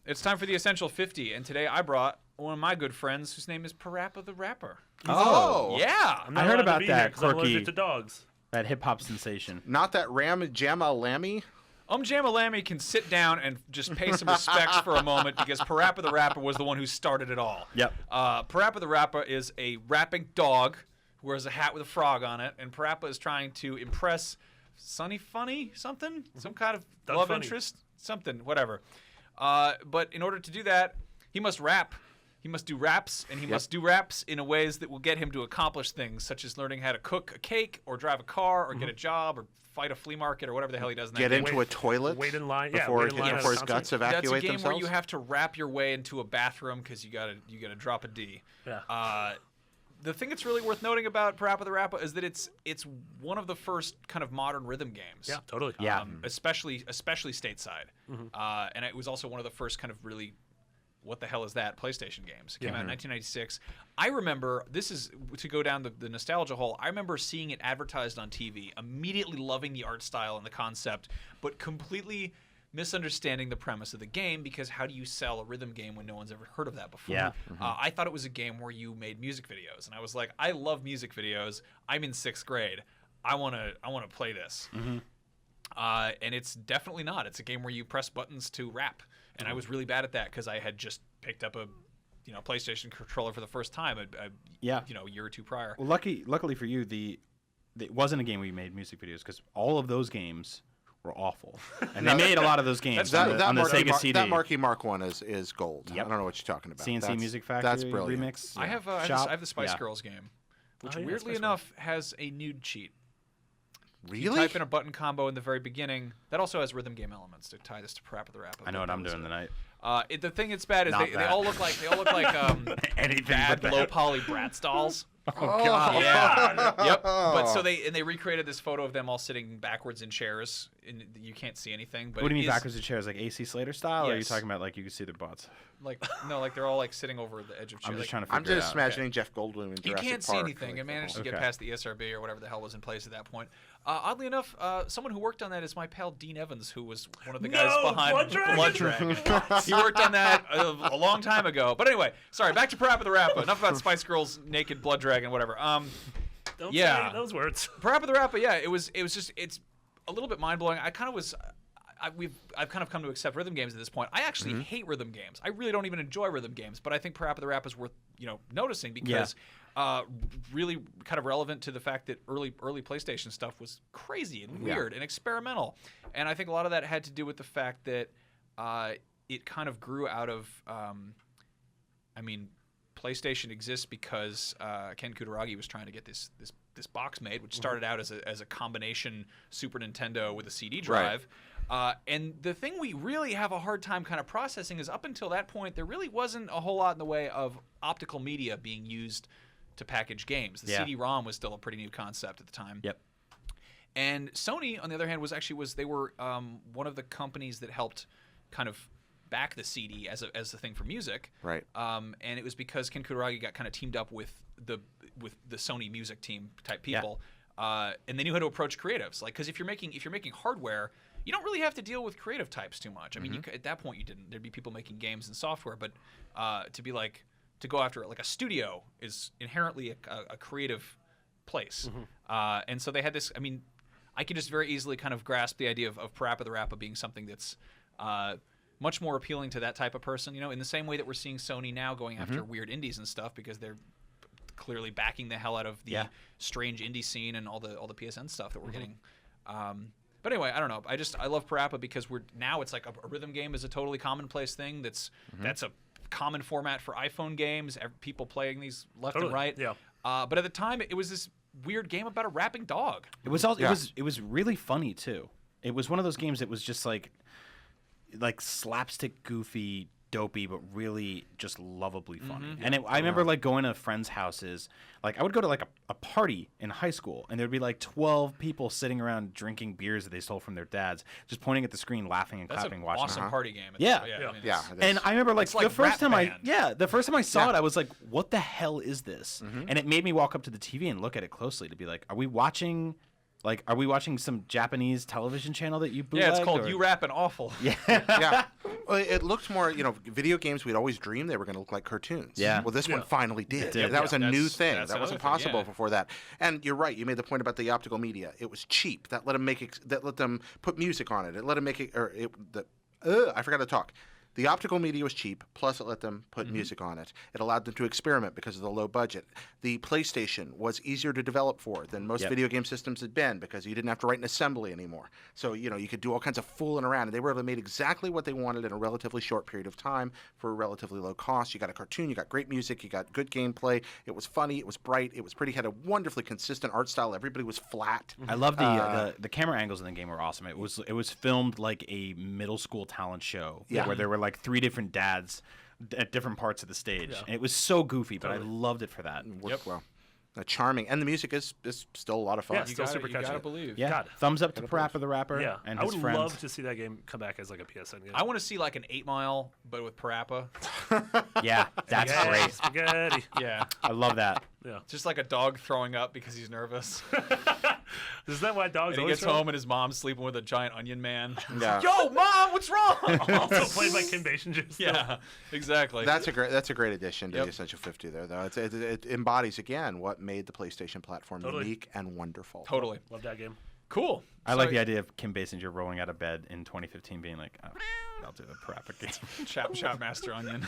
It's time for the Essential 50, and today I brought one of my good friends whose name is PaRappa the Rapper. Oh. Yeah. I heard about that because I'm quirky, allergic to dogs. that hip hop sensation. Not that Jamma Lammy? Jamalami can sit down and just pay some respects for a moment because PaRappa the Rapper was the one who started it all. Yep. PaRappa the Rapper is a rapping dog who wears a hat with a frog on it, and PaRappa is trying to impress Sonny Funny something? Some kind of Doug love Funny. interest? Something, whatever. But in order to do that, he must rap. He must do raps, and he must do raps in ways that will get him to accomplish things, such as learning how to cook a cake, or drive a car, or get a job, or fight a flea market, or whatever the hell he does in that Get game. into a toilet Wait in line. before, wait in line before at a his guts concert. evacuate That's a game themselves? where you have to rap your way into a bathroom because you gotta drop a D. Yeah. The thing that's really worth noting about PaRappa the Rapper is that it's one of the first kind of modern rhythm games. Yeah, totally. Yeah. Especially stateside. And it was also one of the first kind of really, what the hell is that, PlayStation games. It came out in 1996. I remember, this is to go down the nostalgia hole, I remember seeing it advertised on TV, immediately loving the art style and the concept, but completely misunderstanding the premise of the game, because how do you sell a rhythm game when no one's ever heard of that before? Yeah. I thought it was a game where you made music videos, and I was like, I love music videos. I'm in 6th grade. I want to play this. And it's definitely not. It's a game where you press buttons to rap, and I was really bad at that because I had just picked up a PlayStation controller for the first time a year or two prior. Well, luckily for you, it wasn't a game where you made music videos, because all of those games were awful, and they made a lot of those games on the Sega CD. That Marky Mark one is gold. Yep. I don't know what you're talking about. CNC Music Factory That's brilliant. remix. I have the Spice Girls game, which weirdly Spice enough has a nude cheat. Really? You type in a button combo in the very beginning. That also has rhythm game elements to tie this to PaRappa the Rapper. I know what I'm doing tonight. The thing that's bad is Not they that. all look like Anything bad but low that. poly Bratz dolls. Oh God. Yeah. Yep. But so they recreated this photo of them all sitting backwards in chairs, and you can't see anything. But What do you it mean is, backwards in chairs, like AC Slater style? Or are you Yes. talking about like you can see their butts? Like they're all like sitting over the edge of chairs. I'm just Like, trying to I'm figure just it out. imagining Jeff Goldblum in you Jurassic can't see Park. anything. I managed to get Okay. past the SRB or whatever the hell was in place at that point. Oddly enough, someone who worked on that is my pal Dean Evans, who was one of the guys behind Blood Dragon? He worked on that a long time ago. But anyway, sorry, back to PaRappa the Rapper. Enough about Spice Girls, naked blood dragon, whatever. Don't Yeah. say those words. PaRappa the Rapper, yeah, it was just, it's a little bit mind blowing. I've kind of come to accept rhythm games at this point. I actually hate rhythm games. I really don't even enjoy rhythm games, but I think PaRappa the Rapper is worth noticing because really kind of relevant to the fact that early PlayStation stuff was crazy and weird and experimental, and I think a lot of that had to do with the fact that it kind of grew out of, PlayStation exists because Ken Kutaragi was trying to get this box made, which started out as a combination Super Nintendo with a CD drive. And the thing we really have a hard time kind of processing is up until that point, there really wasn't a whole lot in the way of optical media being used to package games. The CD-ROM was still a pretty new concept at the time. Yep. And Sony, on the other hand, they were one of the companies that helped kind of back the CD as a thing for music. Right. And it was because Ken Kutaragi got kind of teamed up with the Sony music team type people, and they knew how to approach creatives. Like, because if you're making hardware, you don't really have to deal with creative types too much. I mean, at that point you didn't. There'd be people making games and software, but to go after like a studio is inherently a creative place. And so they had this. I mean, I could just very easily kind of grasp the idea of PaRappa the Rapper being something that's much more appealing to that type of person. In the same way that we're seing Sony now going after weird indies and stuff because they're clearly backing the hell out of the strange indie scene and all the PSN stuff that we're getting. But anyway, I don't know. I love PaRappa because it's like a rhythm game is a totally commonplace thing. That's a common format for iPhone games. People playing these left and right. Yeah. But at the time, it was this weird game about a rapping dog. It was it was really funny too. It was one of those games that was just like slapstick, goofy, dopey, but really just lovably funny. And I remember like going to friends' houses. Like I would go to like a party in high school, and there'd be like 12 people sitting around drinking beers that they stole from their dads, just pointing at the screen, laughing and clapping, watching. Awesome party game. Yeah. And I remember like It's like the first Rap time I saw Yeah. it, I was like, "What the hell is this?" And it made me walk up to the TV and look at it closely to be like, "Are we watching some Japanese television channel that you bootlegged?" Yeah, it's called You Rappin' Awful. Yeah. Yeah. Well, it looked more, video games we'd always dreamed they were going to look like cartoons. Yeah. Well, this one finally did. did. That was a new thing. That's That wasn't another thing, possible yeah. before that. And you're right. You made the point about the optical media. It was cheap. That let them put music on it. It let them make it. I forgot to talk. The optical media was cheap, plus it let them put music on it. It allowed them to experiment because of the low budget. The PlayStation was easier to develop for than most video game systems had been because you didn't have to write an assembly anymore. So, you could do all kinds of fooling around. And they were able to make exactly what they wanted in a relatively short period of time for a relatively low cost. You got a cartoon, you got great music, you got good gameplay. It was funny, it was bright, it was pretty, had a wonderfully consistent art style. Everybody was flat. I love the camera angles in the game were awesome. It was filmed like a middle school talent show where there were like 3 different dads at different parts of the stage. Yeah. And it was so goofy, but I loved it for that. Worked well. Charming. And the music is still a lot of fun. Yeah, still super you catchy. gotta believe. Yeah. God. Thumbs up to PaRappa the Rapper Yeah, and I his would friends. love to see that game come back as like a PSN game. I want to see like an 8 Mile, but with PaRappa. Yeah, that's Spaghetti, great. Spaghetti. Yeah, I love that. Yeah. just like a dog throwing up because he's nervous. Is that why dogs And he always gets home and his mom's sleeping with a giant onion man. Yeah. Yo, mom, what's wrong? Also played by Kim Basinger. Yeah, exactly. That's a great addition to Yep. the Essential 50 there, though. It embodies, again, what made the PlayStation platform Totally. unique and wonderful. totally Love that game. cool. I like the idea of Kim Basinger rolling out of bed in 2015 being like, I'll do the PaRappa game. Chop Master Onion.